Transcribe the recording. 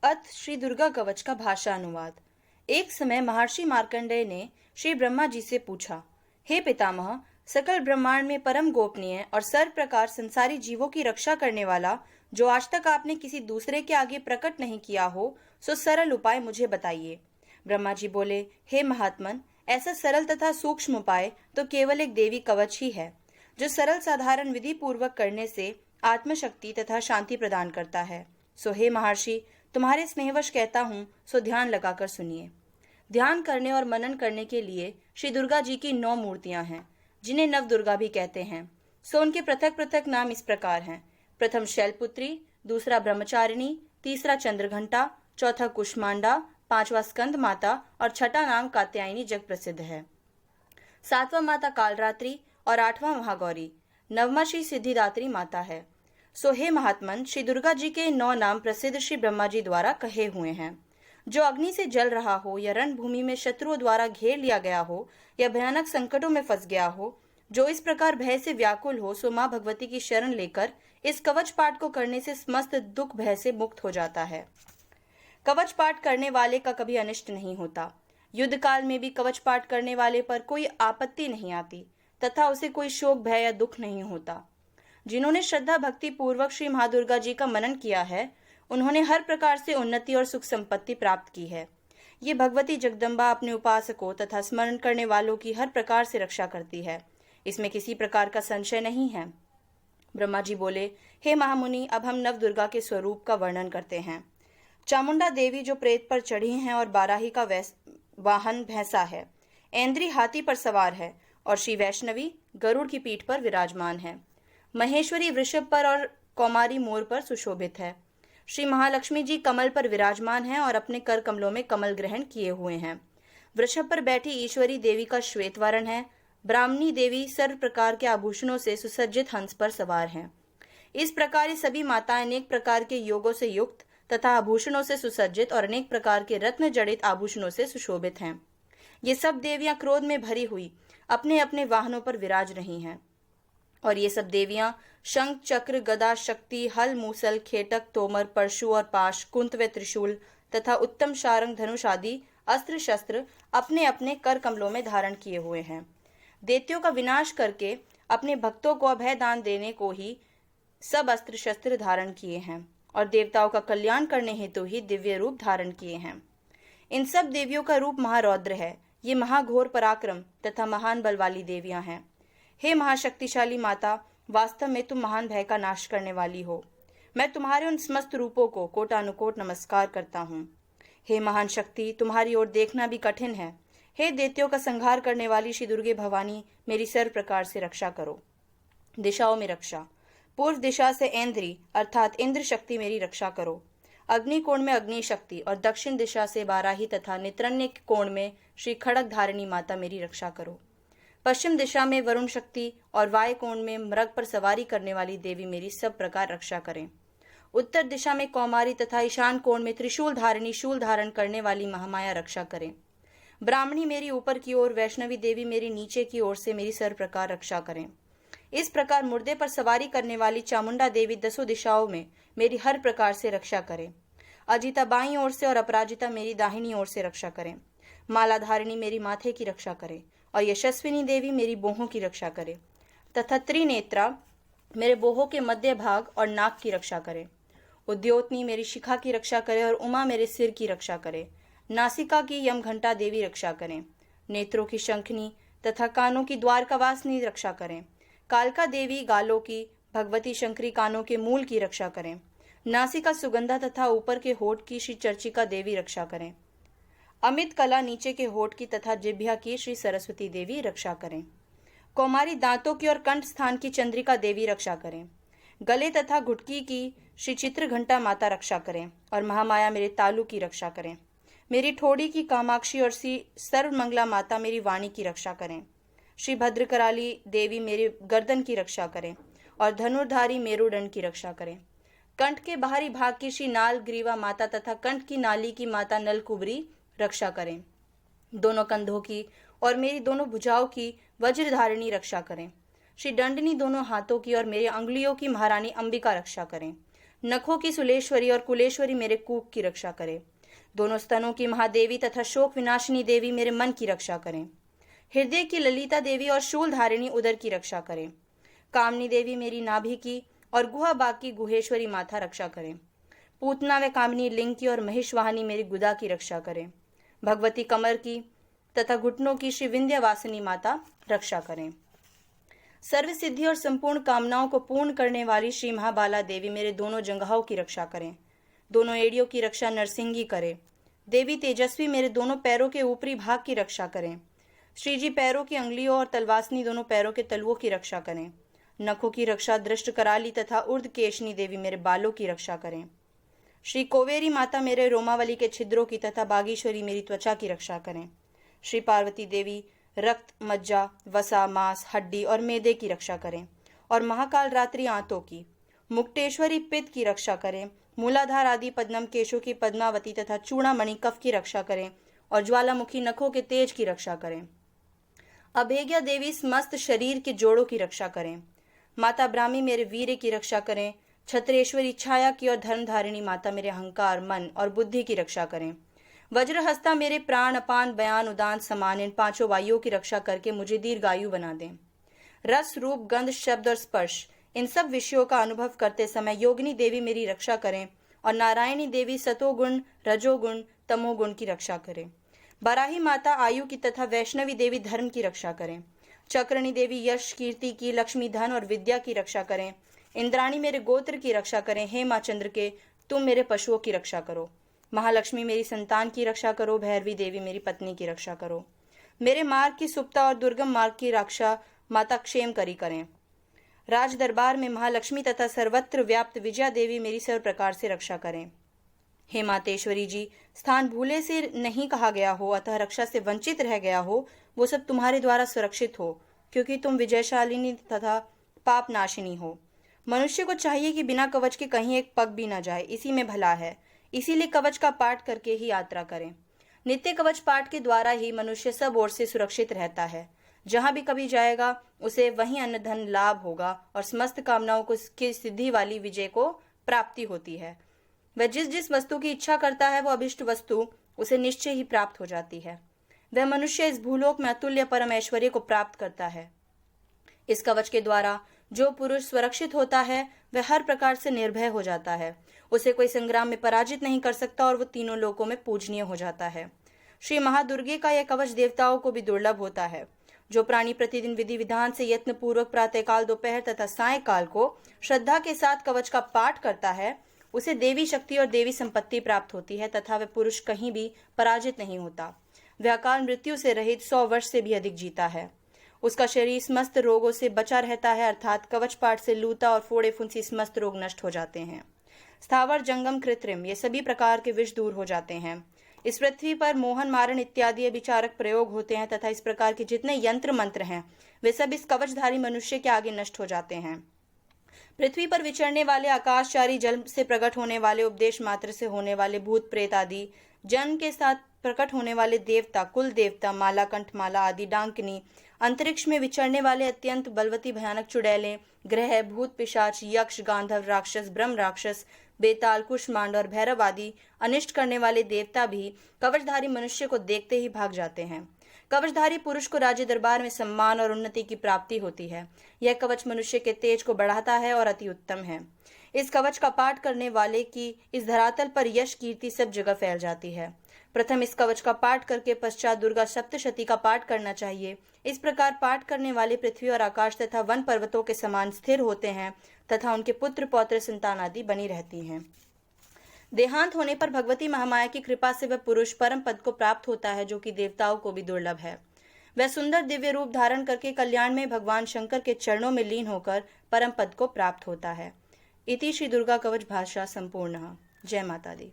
अथ श्री दुर्गा कवच का भाषा अनुवाद। एक समय महर्षि मार्कंडेय ने श्री ब्रह्मा जी से पूछा, हे पितामह, सकल ब्रह्मांड में परम गोपनीय और सर्व प्रकार संसारी जीवों की रक्षा करने वाला जो आज तक आपने किसी दूसरे के आगे प्रकट नहीं किया हो, सो सरल उपाय मुझे बताइए। ब्रह्मा जी बोले, हे महात्मन, ऐसा सरल तथा सूक्ष्म उपाय तो केवल एक देवी कवच ही है, जो सरल साधारण विधि पूर्वक करने से आत्मशक्ति तथा शांति प्रदान करता है। सो हे महर्षि, तुम्हारे स्नेहवश कहता हूँ, सो ध्यान लगाकर सुनिए। ध्यान करने और मनन करने के लिए श्री दुर्गा जी की 9 मूर्तियां हैं, जिन्हें नव दुर्गा भी कहते हैं। सो उनके पृथक पृथक नाम इस प्रकार हैं। प्रथम शैलपुत्री, दूसरा ब्रह्मचारिणी, तीसरा चंद्रघंटा, चौथा कुष्मांडा, पांचवा स्कंद माता और छठा नाम कात्यायनी जग प्रसिद्ध है। सातवां माता कालरात्रि और आठवां महागौरी, नवमा श्री सिद्धिदात्री माता है। सो हे महात्मन, श्री दुर्गा जी के 9 नाम प्रसिद्ध श्री ब्रह्मा जी द्वारा कहे हुए हैं। जो अग्नि से जल रहा हो या रणभूमि में शत्रुओं द्वारा घेर लिया गया हो या भयानक संकटों में फंस गया हो, जो इस प्रकार भय से व्याकुल हो, सो माँ भगवती की शरण लेकर इस कवच पाठ को करने से समस्त दुख भय से मुक्त हो जाता है। कवच पाठ करने वाले का कभी अनिष्ट नहीं होता। युद्ध काल में भी कवच पाठ करने वाले पर कोई आपत्ति नहीं आती तथा उसे कोई शोक भय या दुख नहीं होता। जिन्होंने श्रद्धा भक्ति पूर्वक श्री महादुर्गा जी का मनन किया है, उन्होंने हर प्रकार से उन्नति और सुख संपत्ति प्राप्त की है। ये भगवती जगदम्बा अपने उपासकों तथा स्मरण करने वालों की हर प्रकार से रक्षा करती है, इसमें किसी प्रकार का संशय नहीं है। ब्रह्मा जी बोले, हे महामुनि, अब हम नव दुर्गा के स्वरूप का वर्णन करते हैं। चामुंडा देवी जो प्रेत पर चढ़ी हैं और बाराही का वाहन भैंसा है, ऐन्द्री हाथी पर सवार है और श्री वैष्णवी गरुड़ की पीठ पर विराजमान है। महेश्वरी वृषभ पर और कौमारी मोर पर सुशोभित है। श्री महालक्ष्मी जी कमल पर विराजमान हैं और अपने कर कमलों में कमल ग्रहण किए हुए हैं। वृषभ पर बैठी ईश्वरी देवी का श्वेत वर्ण है। ब्राह्मणी देवी सर्व प्रकार के आभूषणों से सुसज्जित हंस पर सवार हैं। इस प्रकार ये सभी माताएं अनेक प्रकार के योगों से युक्त तथा आभूषणों से सुसज्जित और अनेक प्रकार के रत्न जड़ित आभूषणों से सुशोभित हैं। ये सब देवियां क्रोध में भरी हुई अपने अपने वाहनों पर विराज रही हैं। और ये सब देवियां शंख, चक्र, गदा, शक्ति, हल, मूसल, खेटक, तोमर, परशु और पाश, कुंत व त्रिशूल तथा उत्तम शारंग, धनुष आदि अस्त्र शस्त्र अपने अपने कर कमलों में धारण किए हुए हैं। दैत्यों का विनाश करके अपने भक्तों को अभय दान देने को ही सब अस्त्र शस्त्र धारण किए हैं और देवताओं का कल्याण करने हेतु ही दिव्य रूप धारण किए हैं। इन सब देवियों का रूप महारौद्र है। ये महाघोर पराक्रम तथा महान बल वाली देवियां हैं। हे महाशक्तिशाली माता, वास्तव में तुम महान भय का नाश करने वाली हो। मैं तुम्हारे उन समस्त रूपों को कोटानुकोट नमस्कार करता हूँ। हे महान शक्ति, तुम्हारी ओर देखना भी कठिन है। हे दैत्यों का संहार करने वाली श्री दुर्गे भवानी, मेरी सर्व प्रकार से रक्षा करो। दिशाओं में रक्षा। पूर्व दिशा से ऐन्द्री अर्थात इंद्र शक्ति मेरी रक्षा करो। अग्नि कोण में अग्नि शक्ति और दक्षिण दिशा से बाराही तथा नित्रण्य कोण में श्री खड़ग धारिणी माता मेरी रक्षा करो। पश्चिम दिशा में वरुण शक्ति और वाय कोण में मृग पर सवारी करने वाली देवी मेरी सब प्रकार रक्षा करें। उत्तर दिशा में कौमारी तथा ईशान कोण में त्रिशूल धारिणी शूल धारण करने वाली महामाया रक्षा करें। ब्राह्मणी मेरी ऊपर की ओर, वैष्णवी देवी मेरी नीचे की ओर से मेरी सर्व प्रकार रक्षा करें। इस प्रकार मुर्दे पर सवारी करने वाली चामुंडा देवी 10 दिशाओं में मेरी हर प्रकार से रक्षा करें। अजिता बाईं ओर से और अपराजिता मेरी दाहिनी ओर से रक्षा करें। मालाधारिणी मेरी माथे की रक्षा करे और यशस्विनी देवी मेरी बोहों की रक्षा करे तथा त्रिनेत्रा मेरे बोहों के मध्य भाग और नाक की रक्षा करे। उद्योतनी मेरी शिखा की रक्षा करे और उमा मेरे सिर की रक्षा करे। नासिका की यम घंटा देवी रक्षा करें। नेत्रों की शंखनी तथा कानों की द्वारकावासिनी रक्षा करें। कालका देवी गालों की, भगवती शंकरी कानों के मूल की रक्षा करें। नासिका सुगंधा तथा ऊपर के होठ की श्री चर्चिका देवी रक्षा करें। अमित कला नीचे के होठ की तथा जिह्वा की श्री सरस्वती देवी रक्षा करें। कौमारी दांतों की और कंठ स्थान की चंद्रिका देवी रक्षा करें। गले तथा घुटकी की श्री चित्र घंटा माता रक्षा करें और महामाया मेरे तालु की रक्षा करें। मेरी ठोड़ी की कामाक्षी और श्री सर्वमंगला माता मेरी वाणी की रक्षा करें। श्री भद्रकराली देवी मेरे गर्दन की रक्षा करें और धनुर्धारी मेरुदंड की रक्षा करें। कंठ के बाहरी भाग की श्री नाल ग्रीवा माता तथा कंठ की नाली की माता नलकुबरी रक्षा करें। दोनों कंधों की और मेरी दोनों भुजाओं की वज्रधारिणी रक्षा करें। श्री दंडनी दोनों हाथों की और मेरी अंगुलियों की महारानी अंबिका रक्षा करें। नखों की सुलेश्वरी और कुलेश्वरी मेरे कूप की रक्षा करें। दोनों स्तनों की महादेवी तथा शोक विनाशिनी देवी मेरे मन की रक्षा करें। हृदय की ललिता देवी और शूल धारिणी उदर की रक्षा करें। कामनी देवी मेरी नाभि की और गुहा बाग की गुहेश्वरी माथा रक्षा करें। पूतना व कामिनी लिंग की और महिषवाहिनी मेरी गुदा की रक्षा करें। भगवती कमर की तथा घुटनों की श्री विंध्यवासिनी माता रक्षा करें। सर्व सिद्धि और संपूर्ण कामनाओं को पूर्ण करने वाली श्री महाबाला देवी मेरे दोनों जंघाओं की रक्षा करें। दोनों एड़ियों की रक्षा नरसिंगी करें। देवी तेजस्वी मेरे दोनों पैरों के ऊपरी भाग की रक्षा करें। श्री जी पैरों की अंगुलियों और तलवासनी दोनों पैरों के तलवों की रक्षा करें। नखों की रक्षा दृष्ट कराली तथा उर्ध केशनी देवी मेरे बालों की रक्षा करें। श्री कोवेरी माता मेरे रोमावली के छिद्रों की तथा बागीश्वरी मेरी त्वचा की रक्षा करें। श्री पार्वती देवी रक्त, मज्जा, वसा, मांस, हड्डी और मेदे की रक्षा करें और महाकाल रात्रि आंतों की। मुक्तेश्वरी पित्त की रक्षा करें। मूलाधार आदि पद्मम केशों की पद्मावती तथा चूड़ामणि कफ की रक्षा करें और ज्वालामुखी नखों के तेज की रक्षा करें। अभेज्ञा देवी समस्त शरीर के जोड़ों की रक्षा करें। माता ब्राह्मी मेरे वीर्य की रक्षा करें। छत्रेश्वरी छाया की और धर्मधारिणी माता मेरे अहंकार, मन और बुद्धि की रक्षा करें। वज्रहस्ता मेरे प्राण, अपान, बयान, उदान, समान इन पांचों वायुओं की रक्षा करके मुझे दीर्घायु बना दें। रस, रूप, गंध, शब्द और स्पर्श इन सब विषयों का अनुभव करते समय योगिनी देवी मेरी रक्षा करें और नारायणी देवी सतोगुण, रजोगुण, तमोगुण की रक्षा करें। बराही माता आयु की तथा वैष्णवी देवी धर्म की रक्षा करें। चक्रणी देवी यश, कीर्ति की, लक्ष्मी, धन और विद्या की रक्षा करें। इंद्राणी मेरे गोत्र की रक्षा करें। हे माँ चंद्र के, तुम मेरे पशुओं की रक्षा करो। महालक्ष्मी मेरी संतान की रक्षा करो। भैरवी देवी मेरी पत्नी की रक्षा करो। मेरे मार्ग की सुप्ता और दुर्गम मार्ग की रक्षा माता क्षेम करी करें। राज दरबार में महालक्ष्मी तथा सर्वत्र व्याप्त विजया देवी मेरी सर्व प्रकार से रक्षा करें। हे मातेश्वरी जी, स्थान भूले से नहीं कहा गया हो अतः रक्षा से वंचित रह गया हो, वो सब तुम्हारे द्वारा सुरक्षित हो, क्योंकि तुम विजयशालिनी तथा पाप नाशिनी हो। मनुष्य को चाहिए कि बिना कवच के कहीं एक पग भी न जाए, इसी में भला है। इसीलिए कवच का पाठ करके ही यात्रा करें। नित्य कवच पाठ के द्वारा ही मनुष्य सब ओर से सुरक्षित रहता है। जहां भी कभी जाएगा उसे वहीं अन्न धन लाभ होगा और समस्त कामनाओं को की सिद्धि वाली विजय को प्राप्ति होती है। वह जिस जिस वस्तु की इच्छा करता है वो अभिष्ट वस्तु उसे निश्चय ही प्राप्त हो जाती है। वह मनुष्य इस भूलोक में अतुल्य परम ऐश्वर्य को प्राप्त करता है। इस कवच के द्वारा जो पुरुष सुरक्षित होता है वह हर प्रकार से निर्भय हो जाता है। उसे कोई संग्राम में पराजित नहीं कर सकता और वो तीनों लोकों में पूजनीय हो जाता है। श्री महादुर्गे का यह कवच देवताओं को भी दुर्लभ होता है। जो प्राणी प्रतिदिन विधि विधान से यत्न पूर्वक प्रातःकाल, दोपहर तथा सायंकाल को श्रद्धा के साथ कवच का पाठ करता है, उसे देवी शक्ति और देवी संपत्ति प्राप्त होती है तथा वह पुरुष कहीं भी पराजित नहीं होता। वह अकाल मृत्यु से रहित 100 वर्ष से भी अधिक जीता है। उसका शरीर समस्त रोगों से बचा रहता है, अर्थात कवच पाठ से लूता और फोड़े फुंसी समस्त रोग नष्ट हो जाते हैं। स्थावर, जंगम, कृत्रिम ये सभी प्रकार के विष दूर हो जाते हैं। इस पृथ्वी पर मोहन, मारण इत्यादि विचारक प्रयोग होते हैं तथा इस प्रकार के जितने यंत्र मंत्र हैं वे सब इस कवचधारी मनुष्य के आगे नष्ट हो जाते हैं। पृथ्वी पर विचरने वाले आकाशचारी, जल से प्रकट होने वाले, उपदेश मात्र से होने वाले भूत प्रेत आदि, जन्म के साथ प्रकट होने वाले देवता, कुल देवता, माला, कंठमाला आदि डांकनी, अंतरिक्ष में विचरने वाले अत्यंत बलवती भयानक चुड़ैलें, ग्रह, भूत, पिशाच, यक्ष, गांधर्व, राक्षस, ब्रह्म राक्षस, बेताल, कुष्मांड और भैरव आदि अनिष्ट करने वाले देवता भी कवचधारी मनुष्य को देखते ही भाग जाते हैं। कवचधारी पुरुष को राज्य दरबार में सम्मान और उन्नति की प्राप्ति होती है। यह कवच मनुष्य के तेज को बढ़ाता है और अति उत्तम है। इस कवच का पाठ करने वाले की इस धरातल पर यश कीर्ति सब जगह फैल जाती है। प्रथम इस कवच का पाठ करके पश्चात दुर्गा सप्तशती का पाठ करना चाहिए। इस प्रकार पाठ करने वाले पृथ्वी और आकाश तथा वन पर्वतों के समान स्थिर होते हैं तथा उनके पुत्र पौत्र संतान आदि बनी रहती हैं। देहांत होने पर भगवती महामाया की कृपा से वह पुरुष परम पद को प्राप्त होता है, जो कि देवताओं को भी दुर्लभ है। वह सुंदर दिव्य रूप धारण करके कल्याण में भगवान शंकर के चरणों में लीन होकर परम पद को प्राप्त होता है। इति श्री दुर्गा कवच भाषा संपूर्णः। जय माता दी।